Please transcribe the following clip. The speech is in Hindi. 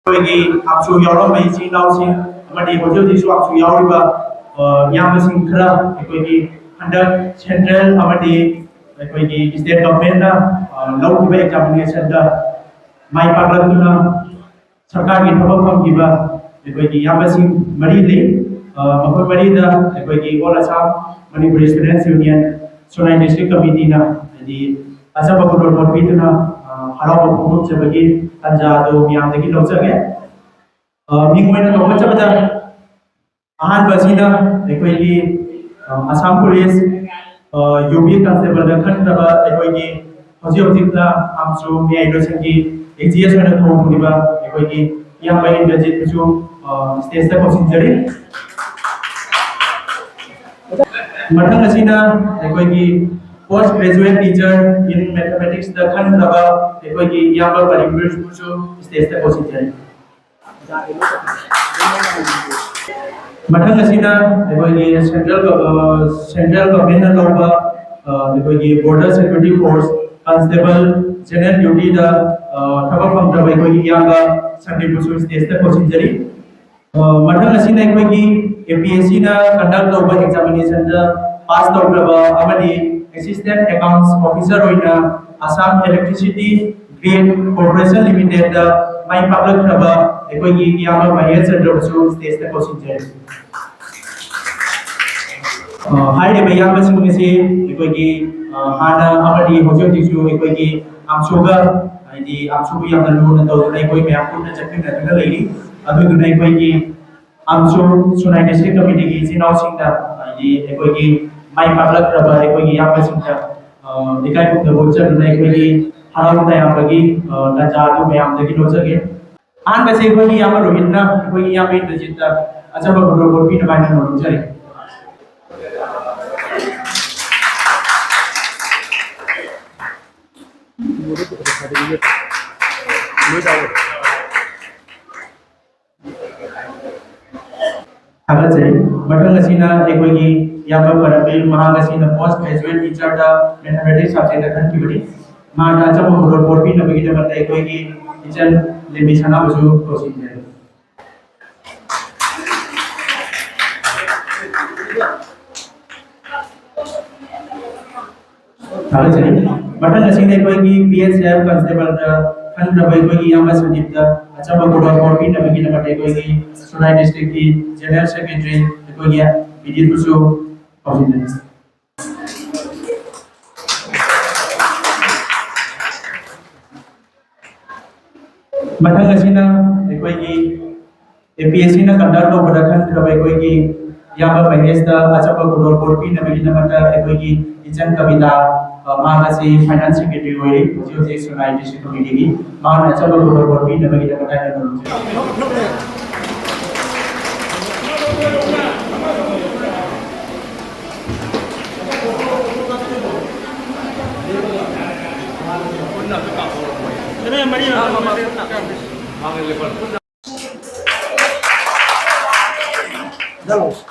ꯑꯩꯈꯣꯏꯒꯤ ꯑꯞꯁꯨ ꯌꯥꯎꯔꯝꯕ ꯏꯆꯤꯜ ꯏꯅꯥꯎꯁꯤꯡ ꯑꯃꯗꯤ ꯍꯧꯖꯤꯛ ꯍꯧꯖꯤꯛꯁꯨ ꯑꯞꯁꯨ ꯌꯥꯎꯔꯤꯕ ꯏꯌꯥꯝꯕꯁꯤꯡ ꯈꯔ ꯑꯩꯈꯣꯏꯒꯤ ꯍꯟꯗꯛ ꯁꯦꯟꯇ꯭ꯔꯦꯜ ꯑꯃꯗꯤ ꯑꯩꯈꯣꯏꯒꯤ ꯁ꯭ꯇꯦꯠ ꯒꯚꯔꯟꯃꯦꯟꯠꯅ ꯂꯧꯈꯤꯕ ꯑꯦꯛꯖꯥꯃꯤꯅꯦꯁꯟꯗ ꯃꯥꯏ ꯄꯥꯛꯂꯛꯇꯨꯅ ꯁꯔꯀꯥꯔꯒꯤ ꯊꯕꯛ ꯐꯪꯈꯤꯕ ꯑꯩꯈꯣꯏꯒꯤ ꯏꯌꯥꯝꯕꯁꯤꯡ ꯃꯔꯤ ꯂꯩ ꯃꯈꯣꯏ ꯃꯔꯤꯗ ꯑꯩꯈꯣꯏꯒꯤ all Assam Manipuri students union Sonai district ꯀꯃꯤꯇꯤꯅ ꯍꯥꯏꯗꯤ ꯑꯆꯝꯕ ꯈꯨꯗꯣꯜꯄꯣꯠ ꯄꯤꯗꯨꯅ ꯍꯔꯥꯎꯕ ꯐꯣꯡꯗꯣꯛꯆꯕꯒꯤ ꯇꯥꯟꯖꯥ ꯑꯗꯨ ꯃꯤꯌꯥꯝꯗꯒꯤ ꯂꯧꯖꯒꯦ ꯃꯤꯡ ꯑꯣꯏꯅ ꯀꯧꯈꯠꯆꯕꯗ ꯑꯍꯥꯟꯕꯁꯤꯅ ꯑꯩꯈꯣꯏꯒꯤ ꯑꯁꯥꯝ ꯄꯨꯂꯤꯁ ꯌꯨꯕꯤ ꯀꯟꯁꯇꯦꯕꯜꯗ ꯈꯟꯈ꯭ꯔꯕ ꯑꯩꯈꯣꯏꯒꯤ ꯍꯧꯖꯤꯛ ꯍꯧꯖꯤꯛꯇ ꯑꯝꯁꯨ ꯃꯌꯥꯏ ꯂꯣꯏꯁꯪꯒꯤ AGS ꯑꯣꯏꯅ ꯊꯣꯡꯂꯤꯕ ꯑꯩꯈꯣꯏꯒꯤ ꯏꯌꯥꯝꯕ ꯏꯟꯗ꯭ꯔꯖꯤꯠꯁꯨ ꯁ꯭ꯇꯦꯖꯇ ꯀꯧꯁꯤꯟꯖꯔꯤ ꯃꯊꯪ ꯑꯁꯤꯅ ꯑꯩꯈꯣꯏꯒꯤ post graduate teacher in mathematics द खंडवा एकोगी इयाबा परिमृष्टुसु स्टेज तक कोसिंजरी मठंग असिना एकोगी सेंट्रल गवर्नमेंट लौबा एकोगी border security force constable general duty द थबक फंगद्रबा एकोगी इयाबा संदीपुसु स्टेज तक कोसिंजरी मठंग असिना एकोगी APSC ना कंडक्ट लौबा एग्जामिनेशन द पास तौग्रबा अमदी Assistant Accounts Officer होइना Assam Electricity Grid Corporation Limited दा माइ पब्लिक खबा एकोगी इयाबा महेश चंद्रबसु स्टेज तक कोसिंजरी हाइरे बयाबा सिंगसे एकोगी हाना अमदी होजो दिसु एकोगी आमसोगा हाइदि आमसोबु यामना लोना तौदुना एकोई मयाम पुन्ना चक्किनदुना लेरि अदुदुना एकोगी आमसो सुनाइ डिस्ट्रिक्ट कमिटी की जिनाव सिंगदा हाइदि एकोगी माइ पब्लिक खबा एकोगी याबा सिंगदा इकाई पुन्ना बोचरुना एकोगी हराउ तयाबगी नजादु मयामदगी लोजगे आन बसे एकोगी याबा रोहितना एकोगी याबा इंद्रजितदा अचबा गुरुबोर पि नबाइना नोजरे हागजै मठंग असिना एकोगी याबा परबिल महागसिना पोस्ट ग्रेजुएट टीचर दा मैथमेटिक्स सब्जेक्ट खनखिबनि माना अचबा गुरुबोर पि नबगी दमत एकोगी टीचर लेमि सना बसु कोसिंजरे हागजै मठंग असिना एकोगी PSF कांस्टेबल दा खनद्रबा एकोगी याबा संदीप दा अचबा गुरुबोर पि नबगी दमत एकोगी सुनाइ डिस्ट्रिक्ट की जनरल सेक्रेटरी एकोगी विदित बुसु कोसिंजरे मठंग असिना एकोगी APSC ना कंडक्ट तौबदा खनद्रबा एकोगी याबा महेश दा अचबा गुरुबोर पि नबगी दमत एकोगी इचन कविता मानसी फाइनेंस सेक्रेटरी होई होजि सुनाइ डिस्ट्रिक्ट कमिटी की मान अचबा गुरुबोर पि नबगी दमत Vamos.